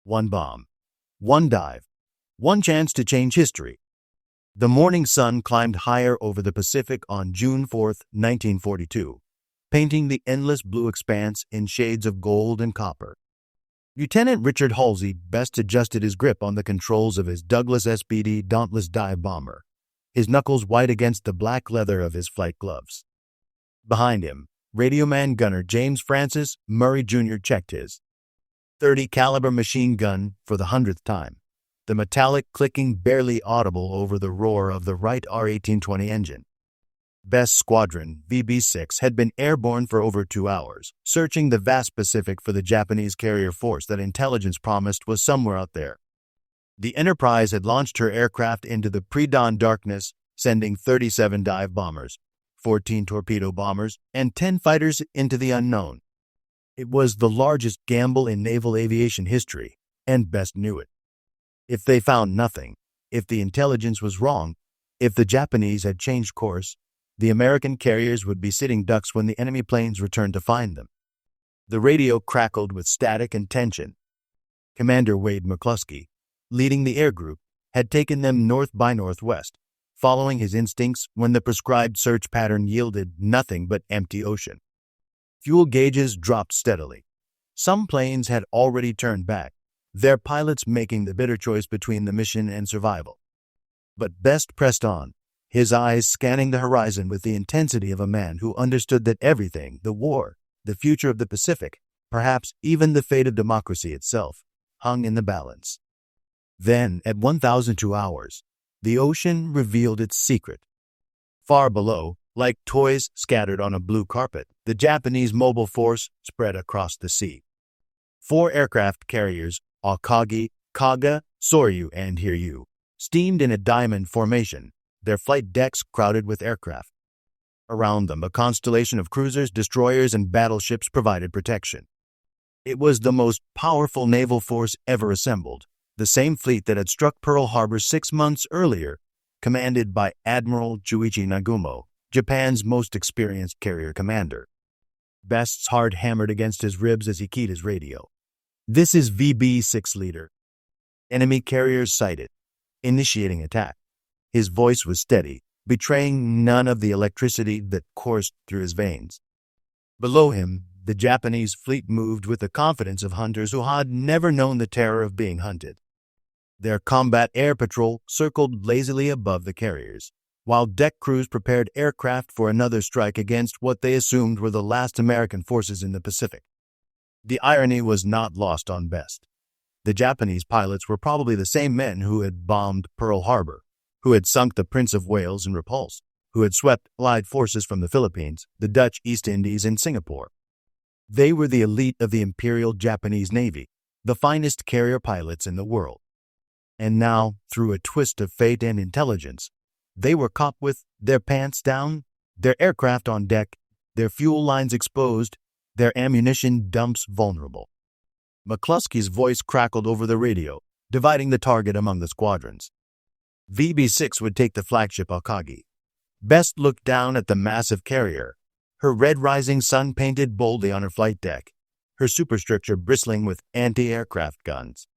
One bomb, one dive, one chance to change history. The morning sun climbed higher over the Pacific on June 4, 1942, painting the endless blue expanse in shades of gold and copper. Lieutenant Richard Halsey best adjusted his grip on the controls of his Douglas SBD Dauntless dive bomber, his knuckles white against the black leather of his flight gloves. Behind him, radioman gunner James Francis Murray Jr. checked his .30 caliber machine gun for the 100th time, the metallic clicking barely audible over the roar of the Wright R-1820 engine. Best's Squadron, VB-6, had been airborne for over 2 hours, searching the vast Pacific for the Japanese carrier force that intelligence promised was somewhere out there. The Enterprise had launched her aircraft into the pre-dawn darkness, sending 37 dive bombers, 14 torpedo bombers, and 10 fighters into the unknown. It was the largest gamble in naval aviation history, and Best knew it. If they found nothing, if the intelligence was wrong, if the Japanese had changed course, the American carriers would be sitting ducks when the enemy planes returned to find them. The radio crackled with static and tension. Commander Wade McCluskey, leading the air group, had taken them north by northwest, following his instincts when the prescribed search pattern yielded nothing but empty ocean. Fuel gauges dropped steadily. Some planes had already turned back, their pilots making the bitter choice between the mission and survival. But Best pressed on, his eyes scanning the horizon with the intensity of a man who understood that everything, the war, the future of the Pacific, perhaps even the fate of democracy itself, hung in the balance. Then, at 1,002 hours, the ocean revealed its secret. Far below, like toys scattered on a blue carpet, the Japanese mobile force spread across the sea. 4 aircraft carriers, Akagi, Kaga, Soryu, and Hiryu, steamed in a diamond formation, their flight decks crowded with aircraft. Around them, a constellation of cruisers, destroyers, and battleships provided protection. It was the most powerful naval force ever assembled, the same fleet that had struck Pearl Harbor 6 months earlier, commanded by Admiral Juichi Nagumo, Japan's most experienced carrier commander. Best's heart hammered against his ribs as he keyed his radio. "This is VB-6 leader. Enemy carriers sighted. Initiating attack." His voice was steady, betraying none of the electricity that coursed through his veins. Below him, the Japanese fleet moved with the confidence of hunters who had never known the terror of being hunted. Their combat air patrol circled lazily above the carriers, while deck crews prepared aircraft for another strike against what they assumed were the last American forces in the Pacific. The irony was not lost on Best. The Japanese pilots were probably the same men who had bombed Pearl Harbor, who had sunk the Prince of Wales and Repulse, who had swept Allied forces from the Philippines, the Dutch East Indies, and Singapore. They were the elite of the Imperial Japanese Navy, the finest carrier pilots in the world. And now, through a twist of fate and intelligence, they were caught with their pants down, their aircraft on deck, their fuel lines exposed, their ammunition dumps vulnerable. McCluskey's voice crackled over the radio, dividing the target among the squadrons. VB-6 would take the flagship Akagi. Best looked down at the massive carrier, her red rising sun painted boldly on her flight deck, her superstructure bristling with anti-aircraft guns.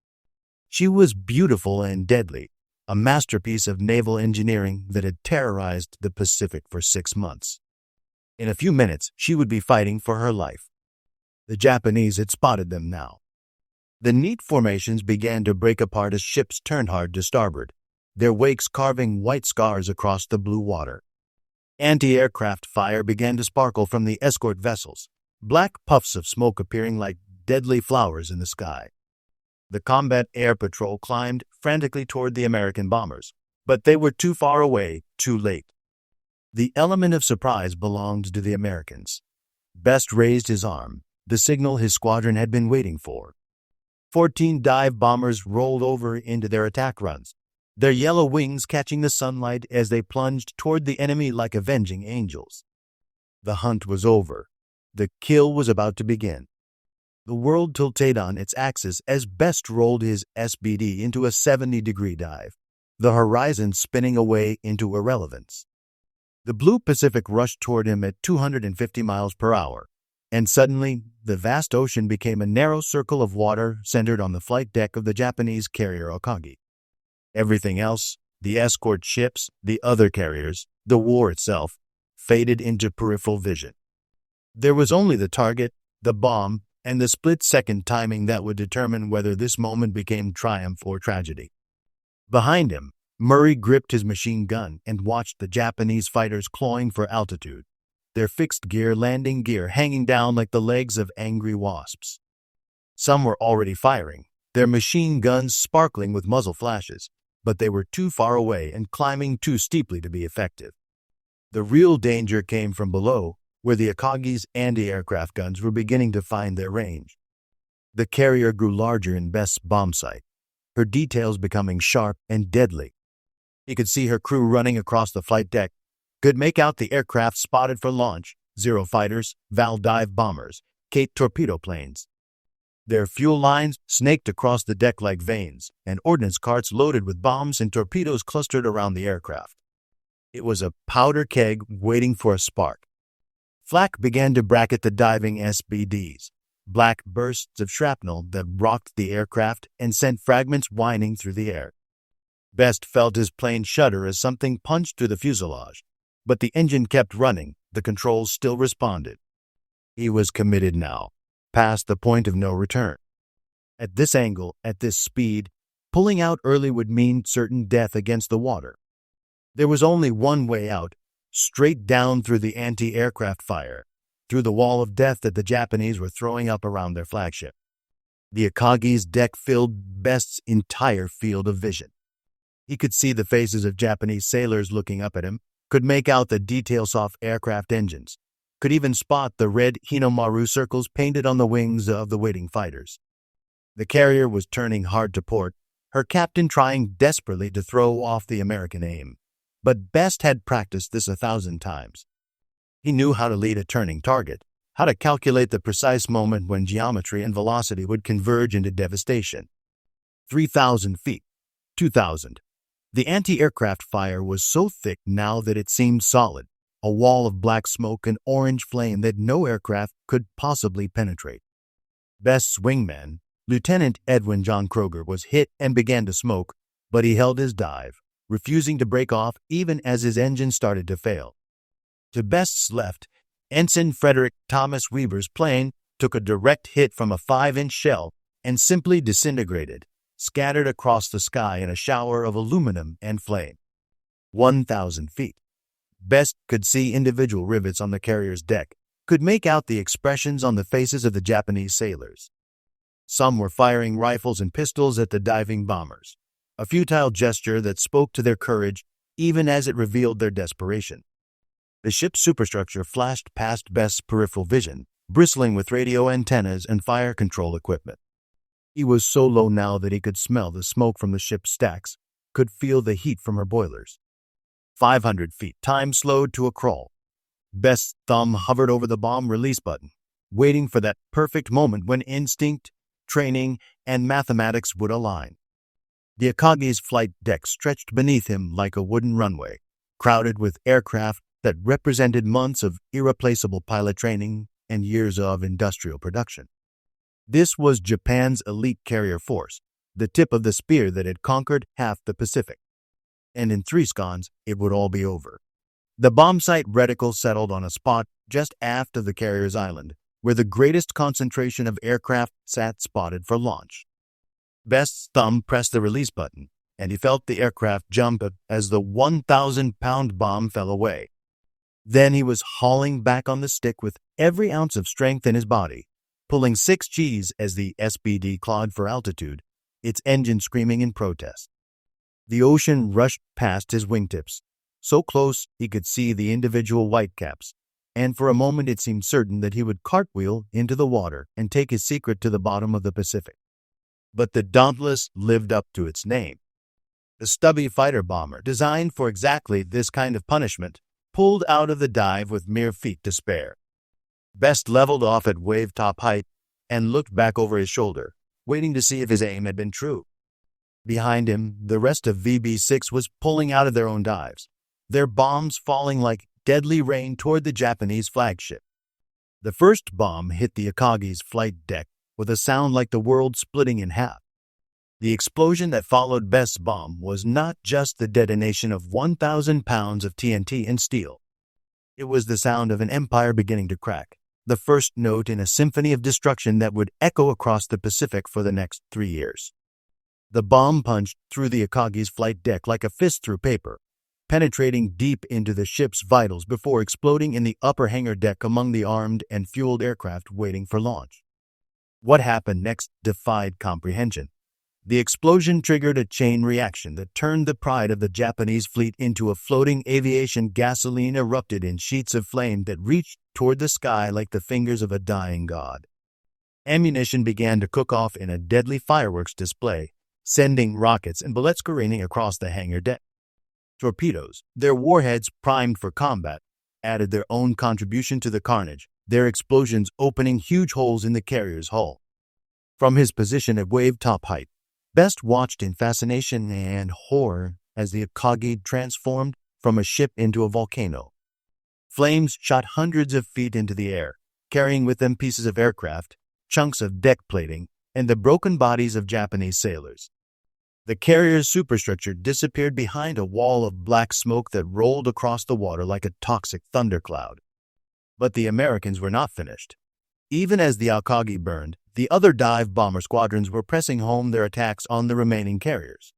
She was beautiful and deadly, a masterpiece of naval engineering that had terrorized the Pacific for 6 months. In a few minutes, she would be fighting for her life. The Japanese had spotted them now. The neat formations began to break apart as ships turned hard to starboard, their wakes carving white scars across the blue water. Anti-aircraft fire began to sparkle from the escort vessels, black puffs of smoke appearing like deadly flowers in the sky. The combat air patrol climbed frantically toward the American bombers, but they were too far away, too late. The element of surprise belonged to the Americans. Best raised his arm, the signal his squadron had been waiting for. 14 dive bombers rolled over into their attack runs, their yellow wings catching the sunlight as they plunged toward the enemy like avenging angels. The hunt was over. The kill was about to begin. The world tilted on its axis as Best rolled his SBD into a 70-degree dive, the horizon spinning away into irrelevance. The blue Pacific rushed toward him at 250 miles per hour, And suddenly, the vast ocean became a narrow circle of water centered on the flight deck of the Japanese carrier Akagi. Everything else, the escort ships, the other carriers, the war itself, faded into peripheral vision. There was only the target, the bomb, and the split-second timing that would determine whether this moment became triumph or tragedy. Behind him, Murray gripped his machine gun and watched the Japanese fighters clawing for altitude, their fixed-gear landing gear hanging down like the legs of angry wasps. Some were already firing, their machine guns sparkling with muzzle flashes, but they were too far away and climbing too steeply to be effective. The real danger came from below, where the Akagi's anti-aircraft guns were beginning to find their range. The carrier grew larger in Best's bomb sight, her details becoming sharp and deadly. He could see her crew running across the flight deck, could make out the aircraft spotted for launch, Zero fighters, Val dive bombers, Kate torpedo planes. Their fuel lines snaked across the deck like veins, and ordnance carts loaded with bombs and torpedoes clustered around the aircraft. It was a powder keg waiting for a spark. Flak began to bracket the diving SBDs, black bursts of shrapnel that rocked the aircraft and sent fragments whining through the air. Best felt his plane shudder as something punched through the fuselage, but the engine kept running, the controls still responded. He was committed now, past the point of no return. At this angle, at this speed, pulling out early would mean certain death against the water. There was only one way out, straight down through the anti-aircraft fire, through the wall of death that the Japanese were throwing up around their flagship. The Akagi's deck filled Best's entire field of vision. He could see the faces of Japanese sailors looking up at him, could make out the detail-soft aircraft engines, could even spot the red Hinomaru circles painted on the wings of the waiting fighters. The carrier was turning hard to port, her captain trying desperately to throw off the American aim. But Best had practiced this 1,000 times. He knew how to lead a turning target, how to calculate the precise moment when geometry and velocity would converge into devastation. 3,000 feet, 2,000. The anti-aircraft fire was so thick now that it seemed solid, a wall of black smoke and orange flame that no aircraft could possibly penetrate. Best's wingman, Lieutenant Edwin John Kroger, was hit and began to smoke, but he held his dive, refusing to break off even as his engine started to fail. To Best's left, Ensign Frederick Thomas Weaver's plane took a direct hit from a 5-inch shell and simply disintegrated, scattered across the sky in a shower of aluminum and flame. 1,000 feet. Best could see individual rivets on the carrier's deck, could make out the expressions on the faces of the Japanese sailors. Some were firing rifles and pistols at the diving bombers, a futile gesture that spoke to their courage even as it revealed their desperation. The ship's superstructure flashed past Best's peripheral vision, bristling with radio antennas and fire control equipment. He was so low now that he could smell the smoke from the ship's stacks, could feel the heat from her boilers. 500 feet, time slowed to a crawl. Best's thumb hovered over the bomb release button, waiting for that perfect moment when instinct, training, and mathematics would align. The Akagi's flight deck stretched beneath him like a wooden runway, crowded with aircraft that represented months of irreplaceable pilot training and years of industrial production. This was Japan's elite carrier force, the tip of the spear that had conquered half the Pacific. And in 3 sconds, it would all be over. The bomb sight reticle settled on a spot just aft of the carrier's island, where the greatest concentration of aircraft sat spotted for launch. Best's thumb pressed the release button, and he felt the aircraft jump as the 1,000-pound bomb fell away. Then he was hauling back on the stick with every ounce of strength in his body, pulling 6 Gs as the SBD clawed for altitude, its engine screaming in protest. The ocean rushed past his wingtips, so close he could see the individual whitecaps, and for a moment it seemed certain that he would cartwheel into the water and take his secret to the bottom of the Pacific. But the Dauntless lived up to its name. The stubby fighter bomber, designed for exactly this kind of punishment, pulled out of the dive with mere feet to spare. Best leveled off at wave-top height and looked back over his shoulder, waiting to see if his aim had been true. Behind him, the rest of VB-6 was pulling out of their own dives, their bombs falling like deadly rain toward the Japanese flagship. The first bomb hit the Akagi's flight deck with a sound like the world splitting in half. The explosion that followed Best's bomb was not just the detonation of 1,000 pounds of TNT and steel. It was the sound of an empire beginning to crack, the first note in a symphony of destruction that would echo across the Pacific for the next 3 years. The bomb punched through the Akagi's flight deck like a fist through paper, penetrating deep into the ship's vitals before exploding in the upper hangar deck among the armed and fueled aircraft waiting for launch. What happened next defied comprehension. The explosion triggered a chain reaction that turned the pride of the Japanese fleet into a floating aviation. Gasoline erupted in sheets of flame that reached toward the sky like the fingers of a dying god. Ammunition began to cook off in a deadly fireworks display, sending rockets and bullets careening across the hangar deck. Torpedoes, their warheads primed for combat, added their own contribution to the carnage, their explosions opening huge holes in the carrier's hull. From his position at wave-top height, Best watched in fascination and horror as the Akagi transformed from a ship into a volcano. Flames shot hundreds of feet into the air, carrying with them pieces of aircraft, chunks of deck plating, and the broken bodies of Japanese sailors. The carrier's superstructure disappeared behind a wall of black smoke that rolled across the water like a toxic thundercloud. But the Americans were not finished. Even as the Akagi burned, the other dive bomber squadrons were pressing home their attacks on the remaining carriers.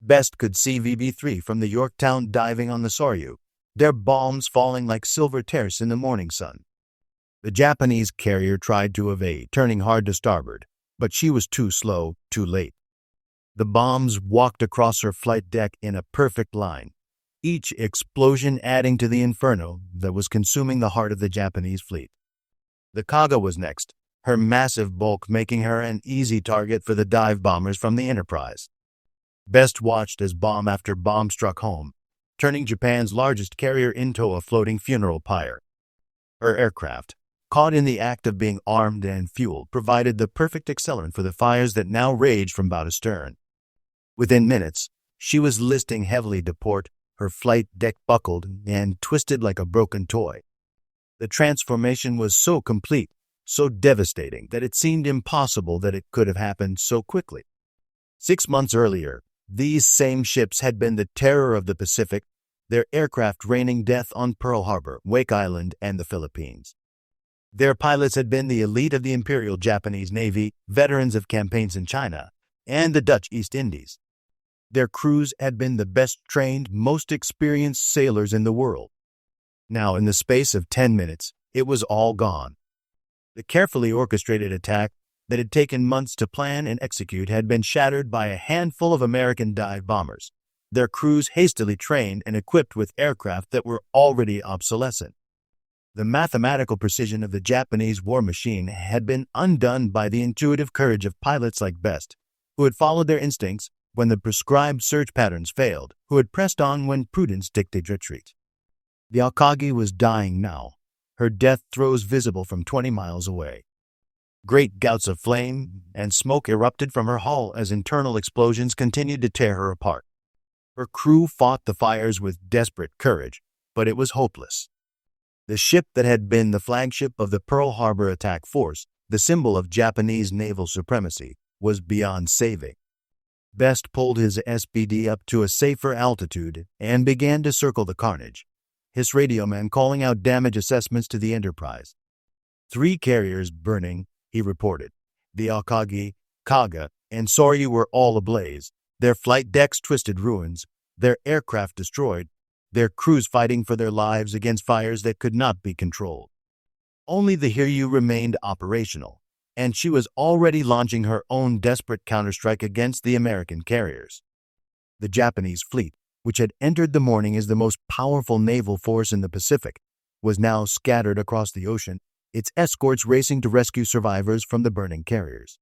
Best could see VB-3 from the Yorktown diving on the Soryu, their bombs falling like silver tears in the morning sun. The Japanese carrier tried to evade, turning hard to starboard, but she was too slow, too late. The bombs walked across her flight deck in a perfect line, each explosion adding to the inferno that was consuming the heart of the Japanese fleet. The Kaga was next, her massive bulk making her an easy target for the dive bombers from the Enterprise. Best watched as bomb after bomb struck home, turning Japan's largest carrier into a floating funeral pyre. Her aircraft, caught in the act of being armed and fueled, provided the perfect accelerant for the fires that now raged from bow to stern. Within minutes, she was listing heavily to port, her flight deck buckled and twisted like a broken toy. The transformation was so complete, so devastating, that it seemed impossible that it could have happened so quickly. 6 months earlier, these same ships had been the terror of the Pacific, their aircraft raining death on Pearl Harbor, Wake Island, and the Philippines. Their pilots had been the elite of the Imperial Japanese Navy, veterans of campaigns in China, and the Dutch East Indies. Their crews had been the best-trained, most experienced sailors in the world. Now, in the space of 10 minutes, it was all gone. The carefully orchestrated attack that had taken months to plan and execute had been shattered by a handful of American dive bombers, their crews hastily trained and equipped with aircraft that were already obsolescent. The mathematical precision of the Japanese war machine had been undone by the intuitive courage of pilots like Best, who had followed their instincts when the prescribed search patterns failed, who had pressed on when prudence dictated retreat. The Akagi was dying now, her death throes visible from 20 miles away. Great gouts of flame and smoke erupted from her hull as internal explosions continued to tear her apart. Her crew fought the fires with desperate courage, but it was hopeless. The ship that had been the flagship of the Pearl Harbor attack force, the symbol of Japanese naval supremacy, was beyond saving. Best pulled his SPD up to a safer altitude and began to circle the carnage, his radioman calling out damage assessments to the Enterprise. 3 carriers burning, he reported. The Akagi, Kaga, and Soryu were all ablaze, their flight decks twisted ruins, their aircraft destroyed, their crews fighting for their lives against fires that could not be controlled. Only the Hiryu remained operational, and she was already launching her own desperate counterstrike against the American carriers. The Japanese fleet, which had entered the morning as the most powerful naval force in the Pacific, was now scattered across the ocean, its escorts racing to rescue survivors from the burning carriers.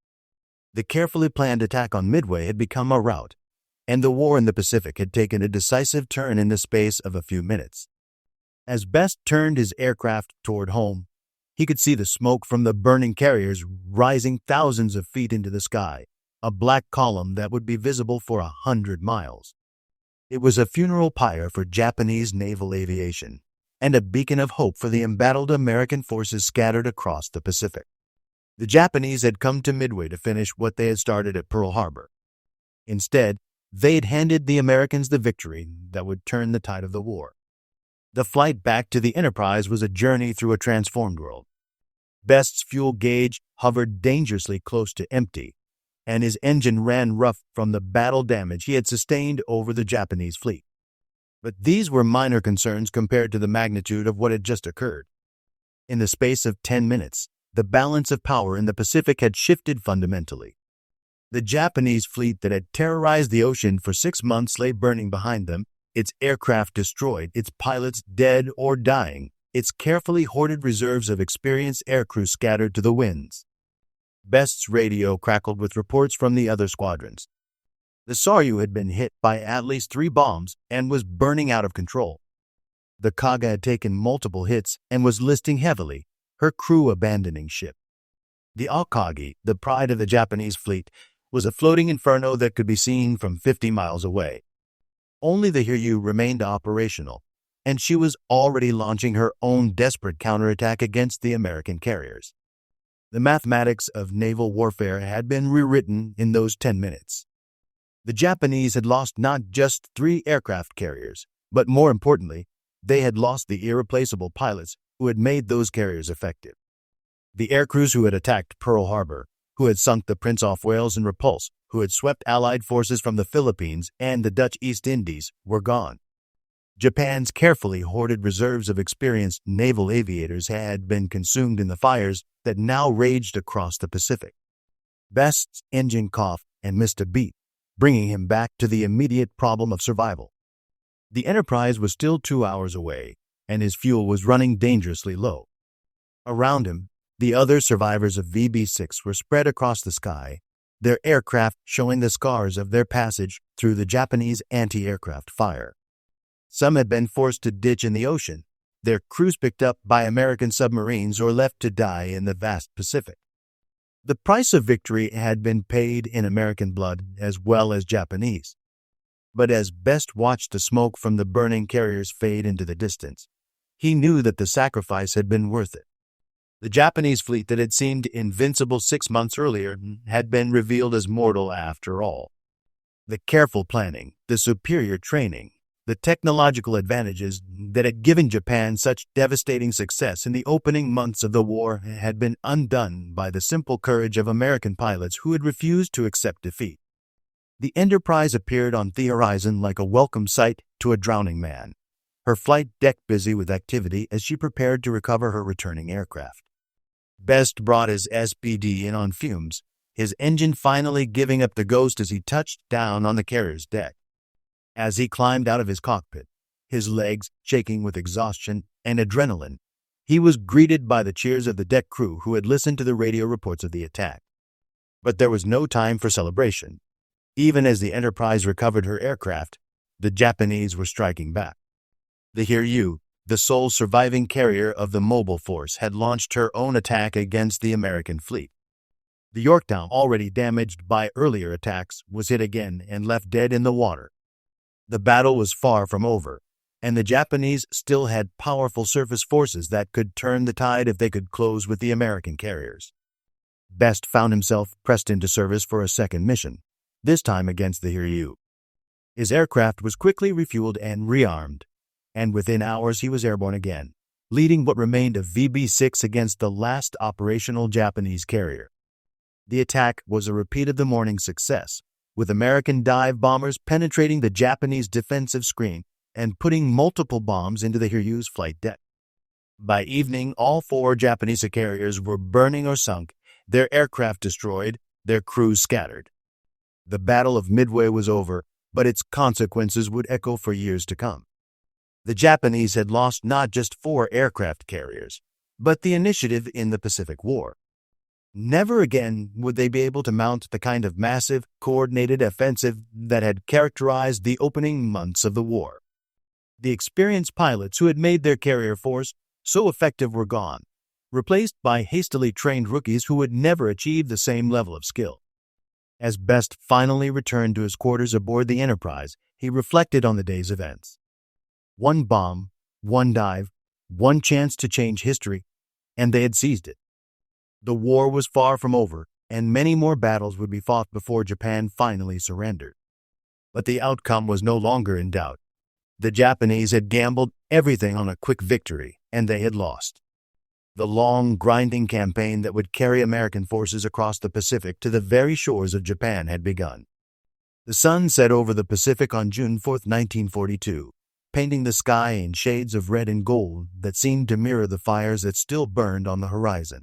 The carefully planned attack on Midway had become a rout, and the war in the Pacific had taken a decisive turn in the space of a few minutes. As Best turned his aircraft toward home, he could see the smoke from the burning carriers rising thousands of feet into the sky, a black column that would be visible for 100 miles. It was a funeral pyre for Japanese naval aviation, and a beacon of hope for the embattled American forces scattered across the Pacific. The Japanese had come to Midway to finish what they had started at Pearl Harbor. Instead, they had handed the Americans the victory that would turn the tide of the war. The flight back to the Enterprise was a journey through a transformed world. Best's fuel gauge hovered dangerously close to empty, and his engine ran rough from the battle damage he had sustained over the Japanese fleet. But these were minor concerns compared to the magnitude of what had just occurred. In the space of 10 minutes, the balance of power in the Pacific had shifted fundamentally. The Japanese fleet that had terrorized the ocean for 6 months lay burning behind them, its aircraft destroyed, its pilots dead or dying, its carefully hoarded reserves of experienced aircrew scattered to the winds. Best's radio crackled with reports from the other squadrons. The Soryu had been hit by at least 3 bombs and was burning out of control. The Kaga had taken multiple hits and was listing heavily, her crew abandoning ship. The Akagi, the pride of the Japanese fleet, was a floating inferno that could be seen from 50 miles away. Only the Hiryu remained operational, and she was already launching her own desperate counterattack against the American carriers. The mathematics of naval warfare had been rewritten in those 10 minutes. The Japanese had lost not just 3 aircraft carriers, but more importantly, they had lost the irreplaceable pilots who had made those carriers effective. The aircrews who had attacked Pearl Harbor, who had sunk the Prince of Wales and Repulse, who had swept Allied forces from the Philippines and the Dutch East Indies, were gone. Japan's carefully hoarded reserves of experienced naval aviators had been consumed in the fires that now raged across the Pacific. Best's engine coughed and missed a beat, bringing him back to the immediate problem of survival. The Enterprise was still 2 hours away, and his fuel was running dangerously low. Around him, the other survivors of VB-6 were spread across the sky, their aircraft showing the scars of their passage through the Japanese anti-aircraft fire. Some had been forced to ditch in the ocean, their crews picked up by American submarines or left to die in the vast Pacific. The price of victory had been paid in American blood as well as Japanese. But as Best watched the smoke from the burning carriers fade into the distance, he knew that the sacrifice had been worth it. The Japanese fleet that had seemed invincible 6 months earlier had been revealed as mortal after all. The careful planning, the superior training, the technological advantages that had given Japan such devastating success in the opening months of the war had been undone by the simple courage of American pilots who had refused to accept defeat. The Enterprise appeared on the horizon like a welcome sight to a drowning man, her flight deck busy with activity as she prepared to recover her returning aircraft. Best brought his SPD in on fumes, his engine finally giving up the ghost as he touched down on the carrier's deck. As he climbed out of his cockpit, his legs shaking with exhaustion and adrenaline, he was greeted by the cheers of the deck crew who had listened to the radio reports of the attack. But there was no time for celebration. Even as the Enterprise recovered her aircraft, the Japanese were striking back. The Hiryu, the sole surviving carrier of the mobile force, had launched her own attack against the American fleet. The Yorktown, already damaged by earlier attacks, was hit again and left dead in the water. The battle was far from over, and the Japanese still had powerful surface forces that could turn the tide if they could close with the American carriers. Best found himself pressed into service for a second mission, this time against the Hiryu. His aircraft was quickly refueled and rearmed, and within hours he was airborne again, leading what remained of VB-6 against the last operational Japanese carrier. The attack was a repeat of the morning's success, with American dive bombers penetrating the Japanese defensive screen and putting multiple bombs into the Hiryu's flight deck. By evening, all 4 Japanese carriers were burning or sunk, their aircraft destroyed, their crews scattered. The Battle of Midway was over, but its consequences would echo for years to come. The Japanese had lost not just 4 aircraft carriers, but the initiative in the Pacific War. Never again would they be able to mount the kind of massive, coordinated offensive that had characterized the opening months of the war. The experienced pilots who had made their carrier force so effective were gone, replaced by hastily trained rookies who would never achieve the same level of skill. As Best finally returned to his quarters aboard the Enterprise, he reflected on the day's events. 1 bomb, 1 dive, one chance to change history, and they had seized it. The war was far from over, and many more battles would be fought before Japan finally surrendered. But the outcome was no longer in doubt. The Japanese had gambled everything on a quick victory, and they had lost. The long, grinding campaign that would carry American forces across the Pacific to the very shores of Japan had begun. The sun set over the Pacific on June 4, 1942, painting the sky in shades of red and gold that seemed to mirror the fires that still burned on the horizon.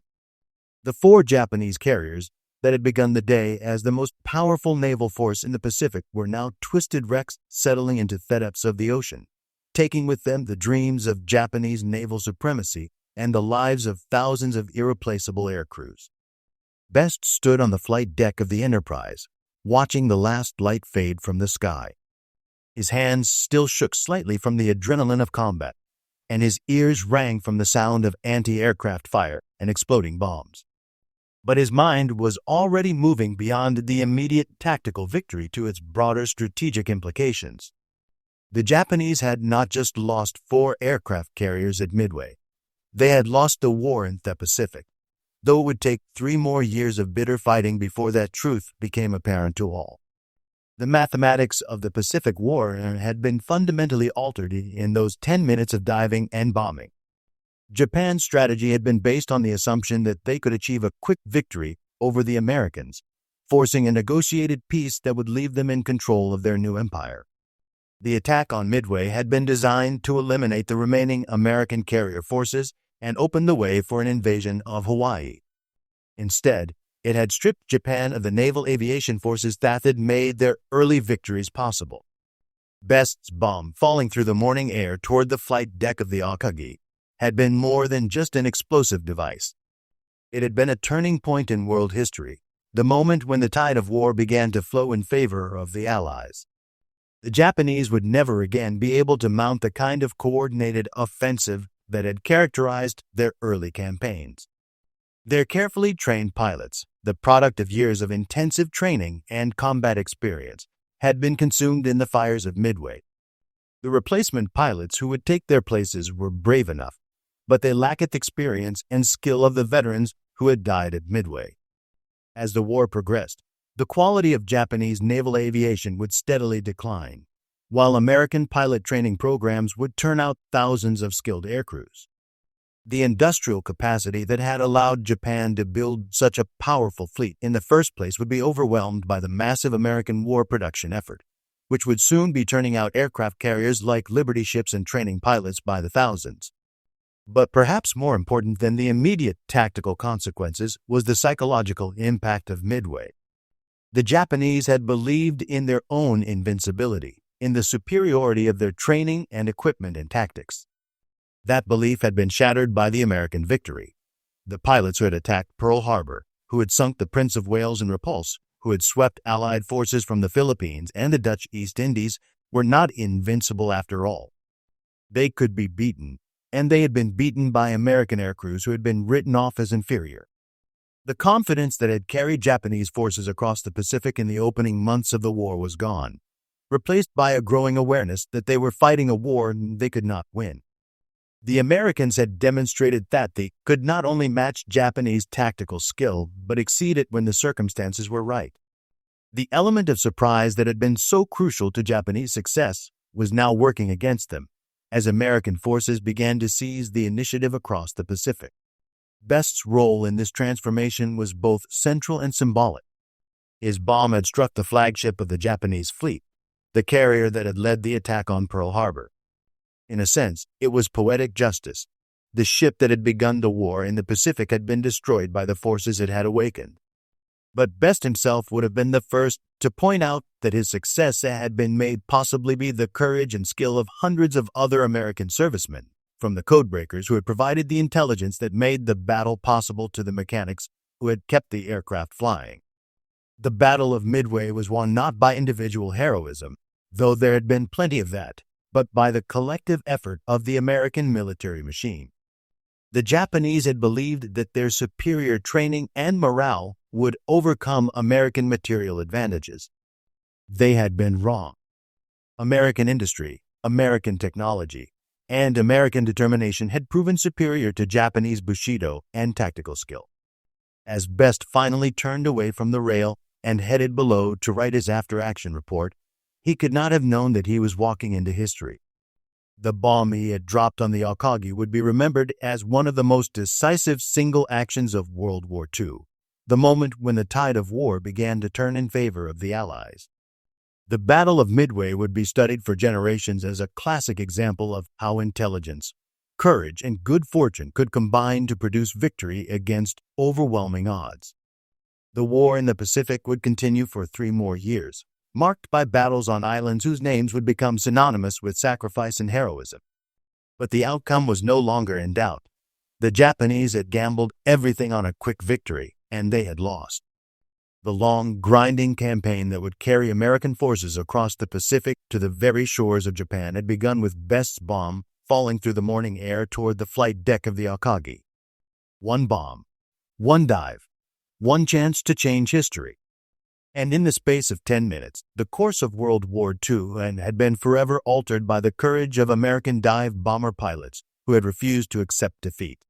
The 4 Japanese carriers that had begun the day as the most powerful naval force in the Pacific were now twisted wrecks settling into the depths of the ocean, taking with them the dreams of Japanese naval supremacy and the lives of thousands of irreplaceable air crews. Best stood on the flight deck of the Enterprise, watching the last light fade from the sky. His hands still shook slightly from the adrenaline of combat, and his ears rang from the sound of anti-aircraft fire and exploding bombs. But his mind was already moving beyond the immediate tactical victory to its broader strategic implications. The Japanese had not just lost 4 aircraft carriers at Midway. They had lost the war in the Pacific, though it would take 3 more years of bitter fighting before that truth became apparent to all. The mathematics of the Pacific War had been fundamentally altered in those 10 minutes of diving and bombing. Japan's strategy had been based on the assumption that they could achieve a quick victory over the Americans, forcing a negotiated peace that would leave them in control of their new empire. The attack on Midway had been designed to eliminate the remaining American carrier forces and open the way for an invasion of Hawaii. Instead, it had stripped Japan of the naval aviation forces that had made their early victories possible. Best's bomb falling through the morning air toward the flight deck of the Akagi had been more than just an explosive device. It had been a turning point in world history, the moment when the tide of war began to flow in favor of the Allies. The Japanese would never again be able to mount the kind of coordinated offensive that had characterized their early campaigns. Their carefully trained pilots, the product of years of intensive training and combat experience, had been consumed in the fires of Midway. The replacement pilots who would take their places were brave enough, but they lacked the experience and skill of the veterans who had died at Midway. As the war progressed, the quality of Japanese naval aviation would steadily decline, while American pilot training programs would turn out thousands of skilled aircrews. The industrial capacity that had allowed Japan to build such a powerful fleet in the first place would be overwhelmed by the massive American war production effort, which would soon be turning out aircraft carriers like Liberty ships and training pilots by the thousands. But perhaps more important than the immediate tactical consequences was the psychological impact of Midway. The Japanese had believed in their own invincibility, in the superiority of their training and equipment and tactics. That belief had been shattered by the American victory. The pilots who had attacked Pearl Harbor, who had sunk the Prince of Wales and Repulse, who had swept Allied forces from the Philippines and the Dutch East Indies, were not invincible after all. They could be beaten, and they had been beaten by American aircrews who had been written off as inferior. The confidence that had carried Japanese forces across the Pacific in the opening months of the war was gone, replaced by a growing awareness that they were fighting a war they could not win. The Americans had demonstrated that they could not only match Japanese tactical skill, but exceed it when the circumstances were right. The element of surprise that had been so crucial to Japanese success was now working against them, as American forces began to seize the initiative across the Pacific. Best's role in this transformation was both central and symbolic. His bomb had struck the flagship of the Japanese fleet, the carrier that had led the attack on Pearl Harbor. In a sense, it was poetic justice. The ship that had begun the war in the Pacific had been destroyed by the forces it had awakened. But Best himself would have been the first to point out that his success had been made possibly by the courage and skill of hundreds of other American servicemen, from the codebreakers who had provided the intelligence that made the battle possible to the mechanics who had kept the aircraft flying. The Battle of Midway was won not by individual heroism, though there had been plenty of that, but by the collective effort of the American military machine. The Japanese had believed that their superior training and morale would overcome American material advantages. They had been wrong. American industry, American technology, and American determination had proven superior to Japanese Bushido and tactical skill. As Best finally turned away from the rail and headed below to write his after-action report, he could not have known that he was walking into history. The bomb he had dropped on the Akagi would be remembered as one of the most decisive single actions of World War II, the moment when the tide of war began to turn in favor of the Allies. The Battle of Midway would be studied for generations as a classic example of how intelligence, courage, and good fortune could combine to produce victory against overwhelming odds. The war in the Pacific would continue for 3 more years, marked by battles on islands whose names would become synonymous with sacrifice and heroism. But the outcome was no longer in doubt. The Japanese had gambled everything on a quick victory, and they had lost. The long, grinding campaign that would carry American forces across the Pacific to the very shores of Japan had begun with Best's bomb falling through the morning air toward the flight deck of the Akagi. One bomb, one dive, one chance to change history. And in the space of 10 minutes, the course of World War II had been forever altered by the courage of American dive bomber pilots who had refused to accept defeat.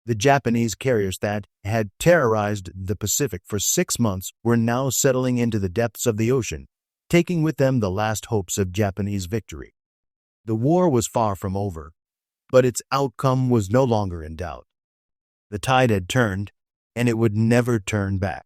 The Japanese carriers that had terrorized the Pacific for 6 months were now settling into the depths of the ocean, taking with them the last hopes of Japanese victory. The war was far from over, but its outcome was no longer in doubt. The tide had turned, and it would never turn back.